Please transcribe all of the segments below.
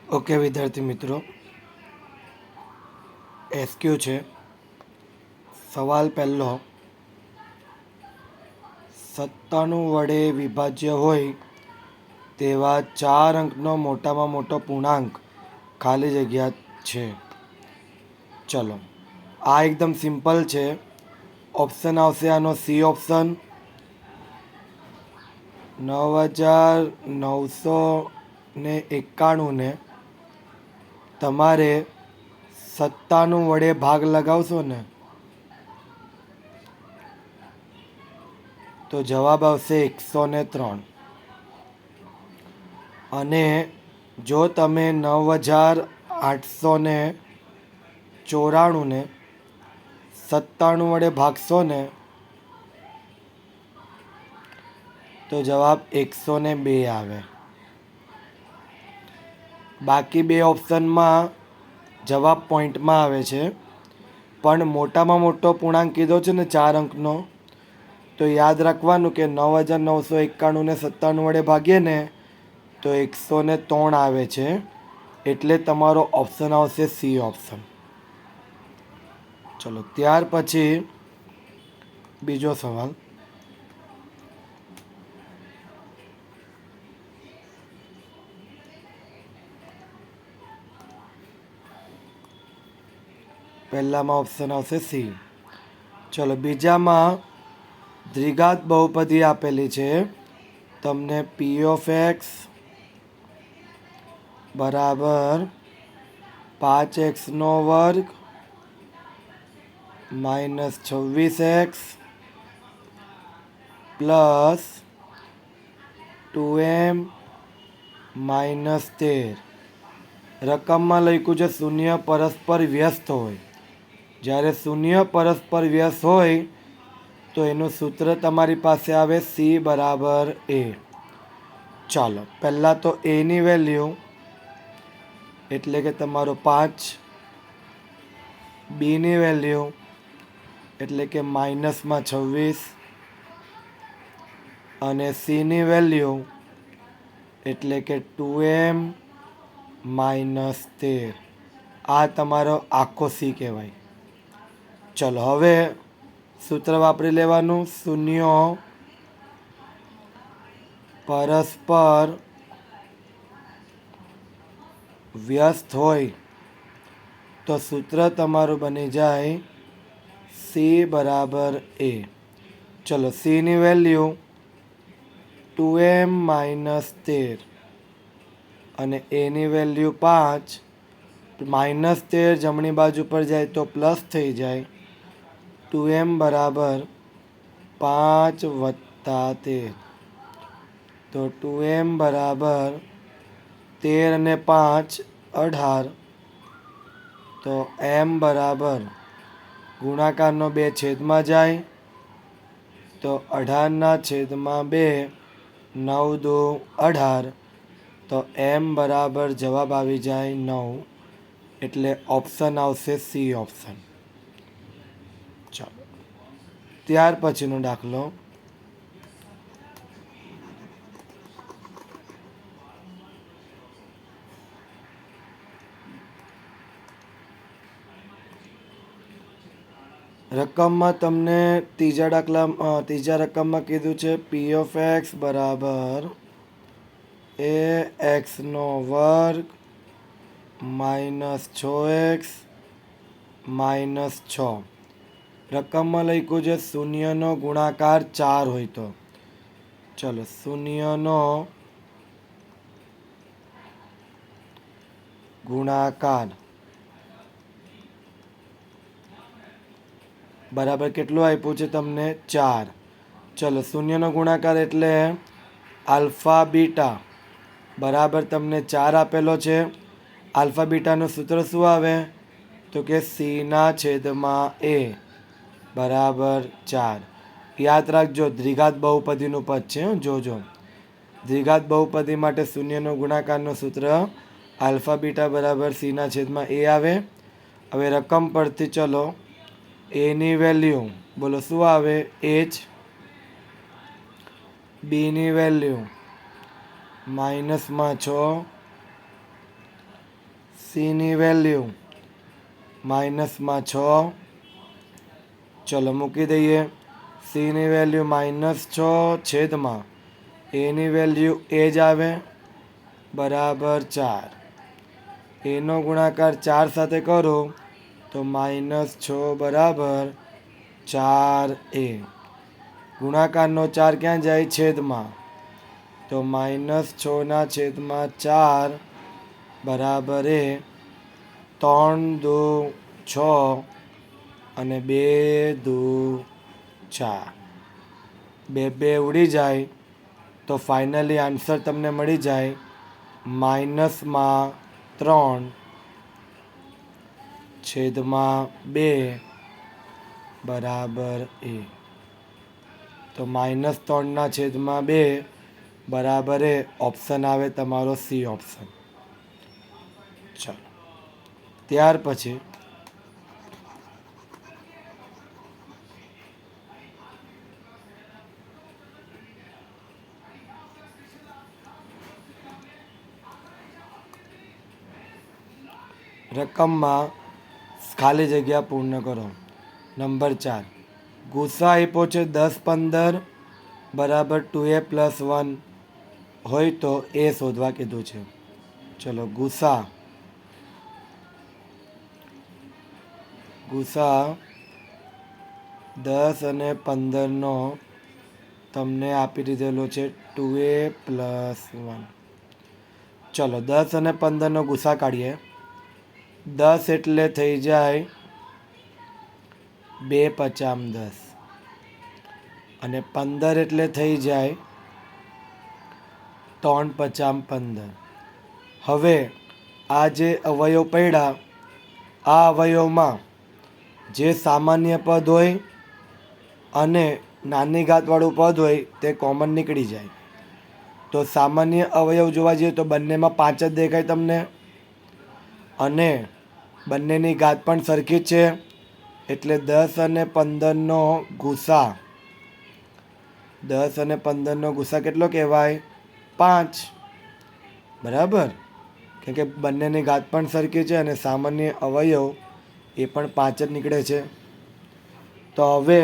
Okay વિદ્યાર્થી મિત્રો, SQ છે. સવાલ પહેલો, 97 વડે વિભાજ્ય હોય તેવા 4 અંકનો મોટામાં મોટો પૂર્ણાંક ખાલી જગ્યા છે. ચલો, આ એકદમ સિમ્પલ છે. ઓપ્શન આવશે આનો સી ઓપ્શન. 9991 ને તમારે 97 વડે ભાગ લગાવશો ને તો જવાબ આવશે 103. અને જો તમે 9894 ને 97 વડે ભાગશો ને તો જવાબ 102 આવે. બાકી બે ઓપ્શનમાં જવાબ પોઈન્ટમાં આવે છે, પણ મોટામાં મોટો પૂર્ણાંક કીધો છે ને 4 અંકનો, તો યાદ રાખવાનું કે 9991 ને 97 વડે ભાગીએ ને તો 103 આવે છે. એટલે તમારો ઓપ્શન આવશે સી ઓપ્શન. ચલો, ત્યાર પછી બીજો સવાલ. પહેલામાં ઓપ્શન આવશે સી. ચલો, બીજામાં દ્વિઘાત બહુપદી આપેલી છે તમને. પી ઓફ એક્સ બરાબર 5x² minus 26x plus 2m minus 13. રકમમાં લખ્યું છે શૂન્ય પરસ્પર વ્યસ્ત હોય. જ્યારે શૂન્ય પરસ્પર વ્યસ્ત હોય તો એનું સૂત્ર તમારી પાસે આવે સી બરાબર એ. ચાલો, પહેલાં તો એની વેલ્યુ એટલે કે તમારો 5, બીની વેલ્યુ એટલે કે માઇનસમાં 26 અને સીની વેલ્યુ એટલે કે 2m માઇનસ 13. આ તમારો આખો સી કહેવાય. ચલો, હવે સૂત્ર વાપરી લેવાનું. શૂન્યો પરસ્પર વ્યસ્ત હોય તો સૂત્ર તમારું બની જાય સી બરાબર એ. ચલો, સીની વેલ્યુ 2m માઇનસ 13 અને એની વેલ્યુ 5. માઇનસ 13 જમણી બાજુ પર જાય તો પ્લસ થઈ જાય. 2m બરાબર 5 વત્તા 13. તો 2m બરાબર 13 અને 5 18. તો m બરાબર ગુણાકારનો 2 છેદમાં જાય તો 18/2 9 દુ 18. તો m બરાબર જવાબ આવી જાય 9. એટલે ઓપ્શન આવશે સી ઓપ્શન. ચાલો, ત્યાર પછીનો દાખલો. રકમમાં તમને ત્રીજા રકમમાં કીધું છે પી ઓફ એક્સ બરાબર ax² માઇનસ 6x માઇનસ 6. રકમમાં લખ્યું છે શૂન્યનો ગુણાકાર 4 હોય તો. ચલો, શૂન્યનો ગુણાકાર બરાબર કેટલું આપ્યું છે તમને? 4. ચલો, શૂન્યનો ગુણાકાર એટલે આલ્ફા બીટા બરાબર તમને 4 આપેલો છે. આલ્ફા બીટાનું સૂત્ર શું આવે? તો કે c/a બરાબર 4. યાદ રાખજો, દ્વિઘાત બહુપદીનું પદ છે. જોજો, દ્વિઘાત બહુપદી માટે શૂન્યનો ગુણાકારનું સૂત્ર આલ્ફા બીટા બરાબર c/a આવે. હવે રકમ પરથી ચલો, એની વેલ્યુ બોલો શું આવે? h. બીની વેલ્યુ માઇનસમાં 6 સીની વેલ્યુ -6. ચલો મૂકી દઈએ. સીની વેલ્યુ -6 છેદમાં એની વેલ્યુ એ જ આવે બરાબર 4. એનો ગુણાકાર 4 સાથે કરો તો -6 બરાબર 4a. ગુણાકારનો 4 ક્યાં જાય? છેદમાં. તો -6/4 બરાબર એ. 3 દુ 6 અને 2 દુ 4. 2 ઉડી જાય તો ફાઇનલી આન્સર તમને મળી જાય -3/2 બરાબર એ. તો -3/2 બરાબર એ ઓપ્શન આવે તમારો સી ઓપ્શન. ચાલો ત્યાર પછી રકમમાં ખાલી જગ્યા પૂર્ણ કરો. નંબર 4 ગુસા આપ્યો છે 10 15 બરાબર 2a + 1 હોય તો એ શોધવા કીધું છે. ચલો ગુસા 10 અને 15નો તમને આપી દીધેલો છે 2a + 1. ચલો 10 અને 15નો ગુસા કાઢીએ. 10 એટલે થઈ જાય 2 × 5 = 10 અને 15 એટલે થઈ જાય 3 × 5 = 15. હવે આ જે અવયવ પડ્યા આ અવયવમાં જે સામાન્ય પદ હોય અને નાની ઘાતવાળું પદ હોય તે કોમન નીકળી જાય. તો સામાન્ય અવયવ જોવા જઈએ તો બંનેમાં 5 જ દેખાય તમને અને બંનેની ઘાત પણ સરખી જ છે. એટલે 10 અને 15નો ગુસા 10 અને 15નો ગુસા કેટલો કહેવાય? 5. બરાબર, કેમ કે બંનેની ઘાત પણ સરખી છે અને સામાન્ય અવયવ એ પણ 5 જ નીકળે છે. તો હવે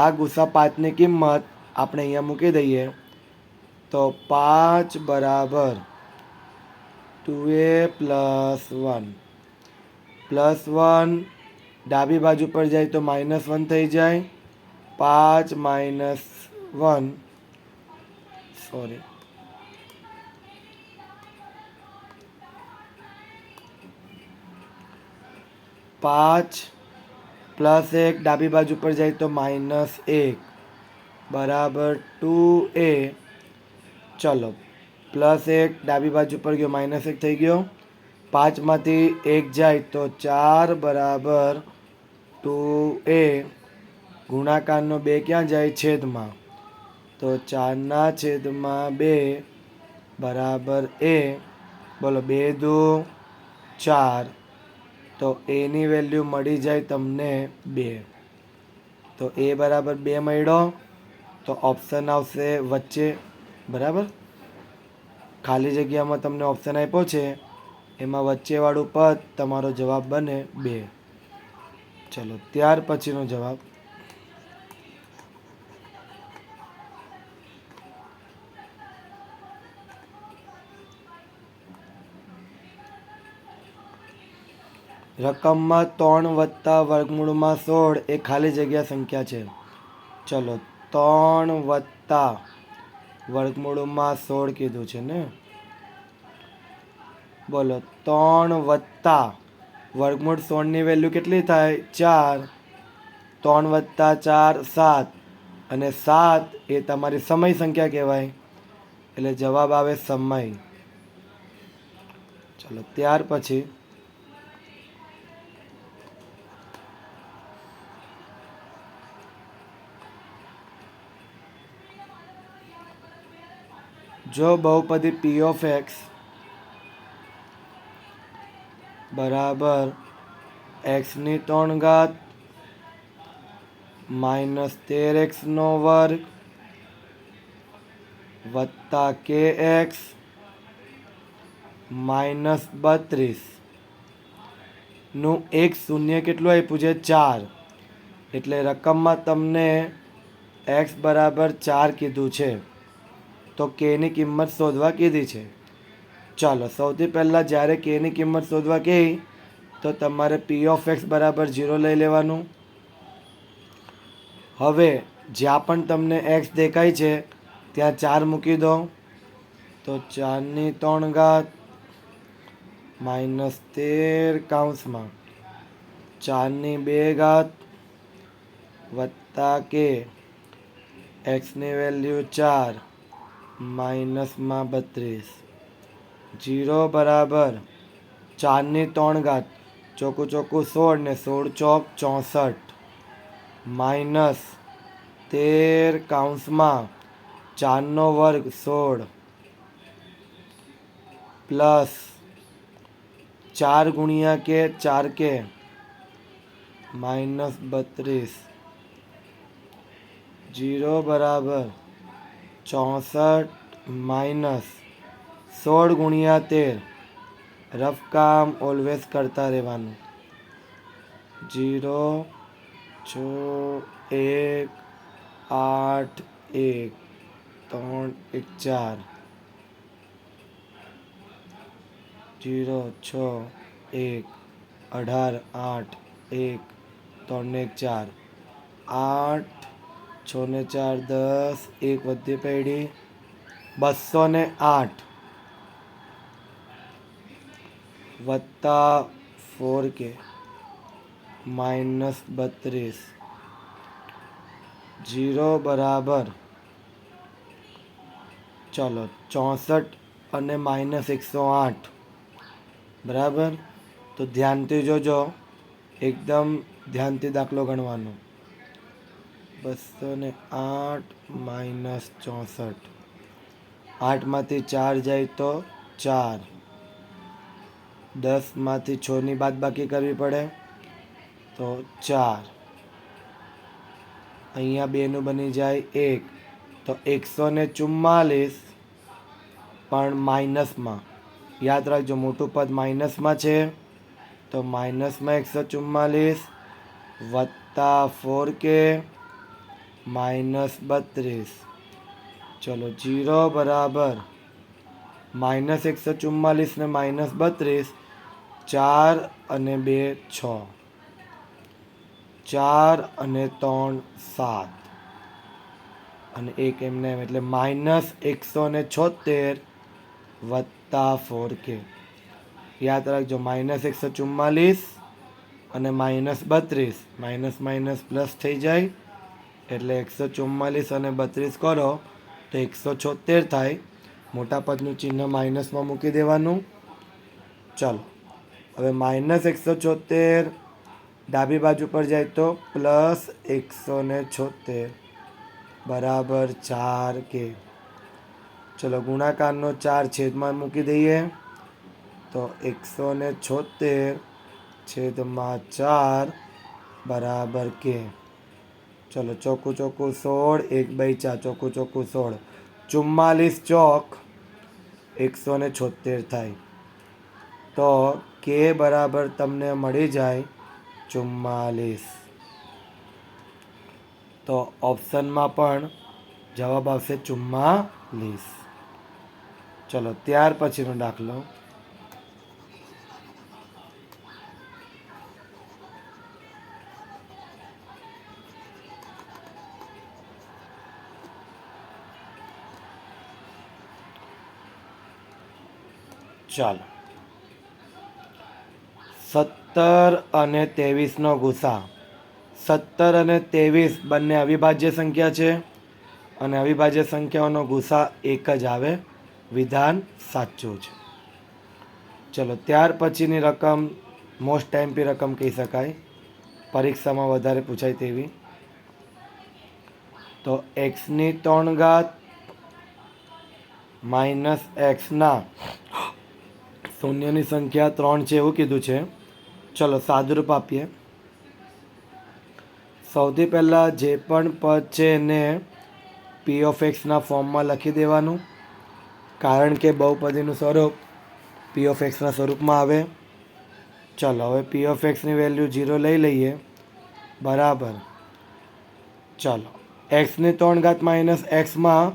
આ ગુસા 5ની કિંમત આપણે અહીંયા મૂકી દઈએ. તો 5 બરાબર 2a + 1 +1 ડાબી બાજુ પર જાય તો -1 થઈ જાય. 5 - 1 સોરી 5 +1 ડાબી બાજુ પર જાય તો -1 બરાબર 2a. ચલો +1 ડાબી બાજુ પર ગયો -1 થઈ ગયો. 5માંથી 1 જાય તો 4 બરાબર 2a. ગુણાકારનો 2 ક્યાં જાય? છેદમાં. તો 4/2 બરાબર a. બોલો 2 દુ 4. તો એની વેલ્યુ મળી જાય તમને 2. તો એ બરાબર 2 મળ્યો. તો ઓપ્શન આવશે વચ્ચે. બરાબર, ખાલી જગ્યામાં તમને ઓપ્શન આપ્યો છે એમાં વચ્ચેવાળું પદ તમારો જવાબ બને 2. ચલો ત્યાર પછીનો જવાબ રકમમાં 3 + √16 એ ખાલી જગ્યા સંખ્યા છે. ચલો 3 + √16 કીધું છે ને. બોલો 3 + √16ની વેલ્યુ કેટલી થાય? 4. 3 + 4 7 અને 7 એ તમારી સમય સંખ્યા કહેવાય. એટલે જવાબ આવે સમય. ચલો ત્યાર પછી જો બહુપદી p(x) બરાબર x3 -13x² વત્તા kx -32 નું એક શૂન્ય કેટલું આપ્યું છે 4, એટલે રકમમાં તમને x બરાબર 4 કીધું છે, તો kની કિંમત શોધવા કીધી છે. ચાલો સૌથી પહેલાં જ્યારે kની કિંમત શોધવા કહી તો તમારે p ઓફ x બરાબર 0 લઈ લેવાનું. હવે જ્યાં પણ તમને x દેખાય છે ત્યાં 4 મૂકી દો, તો 4^3 માઇનસ 13 કૌંસમાં 4^2 વત્તા કે એક્સની વેલ્યુ 4 માઇનસમાં 32, 0 બરાબર 4^3 ચોખ્ખું ચોખ્ખું 16 ને 16 ચોક 64 માઇનસ 13 કૌંસમાં 4^2 16 પ્લસ 4 ગુણ્યા કે 4 કે માઇનસ 32, 0 બરાબર 64 માઇનસ 16 ગુણ્યા 13, રફ કામ ઓલવેઝ કરતા રહેવાનું. 0 6 1 8 1 3 1 4, 0 6 1 18 8 1 3 1 4, 8 6 ને 4 10, 1 વધી પડી 208 વત્તા 4k માઇનસ 32, 0 બરાબર ચલો 64 અને માઇનસ 108 બરાબર. તો ધ્યાનથી જોજો, એકદમ ધ્યાનથી દાખલો ગણવાનો. 208 માઇનસ 64, 8માંથી 4 જાય તો 4, 10માંથી 6ની બાદબાકી કરવી પડે તો 4, અહીંયા 2નું બની જાય 1, તો 144 પણ માઇનસમાં. યાદ રાખજો મોટું પદ માઇનસમાં છે, તો માઇનસમાં 144 વત્તા 4k માઇનસ 32, ચલો 0 બરાબર માઇનસ 144 ને માઇનસ 32, 4 અને 2 6, 4 અને 3 7 અને 1 એમને એમ, એટલે માઇનસ 176 વત્તા 4k. યાદ રાખજો માઇનસ 144 અને માઇનસ 32, માઇનસ માઇનસ પ્લસ થઈ જાય, એટલે 144 અને 32 કરો તો 176 થાય. મોટા પદનું ચિહ્ન માઇનસમાં મૂકી દેવાનું. ચાલો હવે માઇનસ 176 ડાબી બાજુ પર જાય તો પ્લસ 176 બરાબર 4k. ચલો ગુણાકારનો 4 છેદમાં મૂકી દઈએ તો 176 છેદમાં 4 બરાબર k. ચલો ચોખ્ખું ચોખ્ખું 16, 1/4 ચોખ્ખું ચોખ્ખું 16, 44 ચોક 176 થાય. તો k બરાબર તમને મળી જાય 44. તો ઓપ્શનમાં પણ જવાબ આવશે 44. ચલો ત્યાર પછીનો દાખલો. ચાલો 17 અને 23નો ગુસા. 17 અને 23 બંને અવિભાજ્ય સંખ્યા છે અને અવિભાજ્ય સંખ્યાઓનો ગુસા એક જ આવે. વિધાન સાચું છે. ચલો ત્યાર પછીની રકમ મોસ્ટ ટાઈમપી રકમ કહી શકાય, પરીક્ષામાં વધારે પૂછાય તેવી. તો x^3 માઇનસ એક્સના શૂન્યની સંખ્યા 3 છે એવું કીધું છે. ચલો સાદુરૂપ આપીએ. સૌથી પહેલાં જે પણ પદ છે એને p ઓફ એક્સના ફોર્મમાં લખી દેવાનું, કારણ કે બહુપદીનું સ્વરૂપ p ઓફ એક્સના સ્વરૂપમાં આવે. ચલો હવે પી ઓફ એક્સની વેલ્યુ 0 લઈ લઈએ. બરાબર. ચલો એક્સની 3 ઘાત માઇનસ એક્સમાં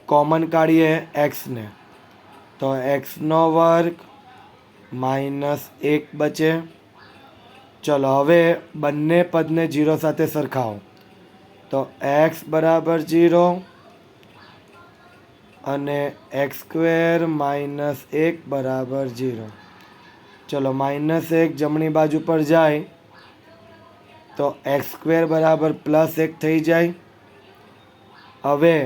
કોમન કાઢીએ એક્સને, તો એક્સનો વર્ગ માઇનસ 1 બચે. ચલો હવે બંને પદને 0 સાથે સરખાવો, તો એક્સ બરાબર 0 અને એક્સ સ્ક્વેર માઇનસ 1 બરાબર 0. ચલો -1 જમણી બાજુ પર જાય તો એક્સ સ્ક્વેર બરાબર +1 થઈ જાય. હવે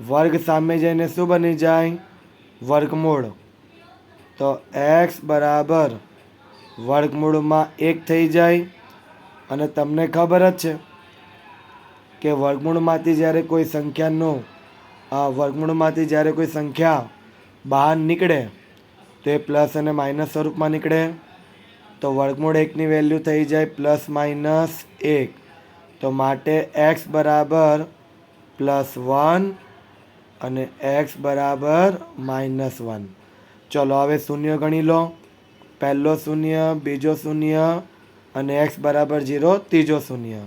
વર્ગ સામે જઈને શું બની જાય? વર્ગમૂળ. તો એક્સ બરાબર વર્ગમૂળમાં 1 થઈ જાય. અને તમને ખબર જ છે કે વર્ગમૂળમાંથી જ્યારે કોઈ સંખ્યા બહાર નીકળે તો એ પ્લસ અને માઇનસ સ્વરૂપમાં નીકળે. તો વર્ગમૂળ 1ની વેલ્યુ થઈ જાય ±1. તો માટે એક્સ બરાબર +1 અને એક્સ બરાબર -1. ચલો હવે શૂન્ય ગણી લો. પહેલો શૂન્ય, બીજો શૂન્ય અને એક્સ બરાબર 0 ત્રીજો શૂન્ય.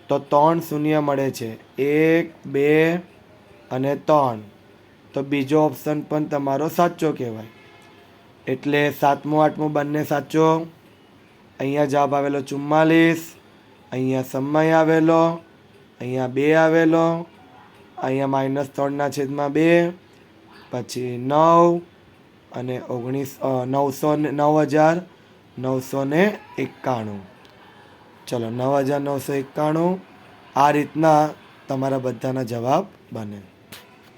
તો 3 શૂન્ય મળે છે, 1, 2 અને 3. તો બીજો ઓપ્શન પણ તમારો સાચો કહેવાય. એટલે 7મું 8મું બંને સાચો. અહીંયા જવાબ આવેલો 44, અહીંયા સમય આવેલો, અહીંયા 2 આવેલો, અહીંયા -3/2, પછી 9 અને 9,991. ચલો 9,991. આ રીતના તમારા બધાના જવાબ બને.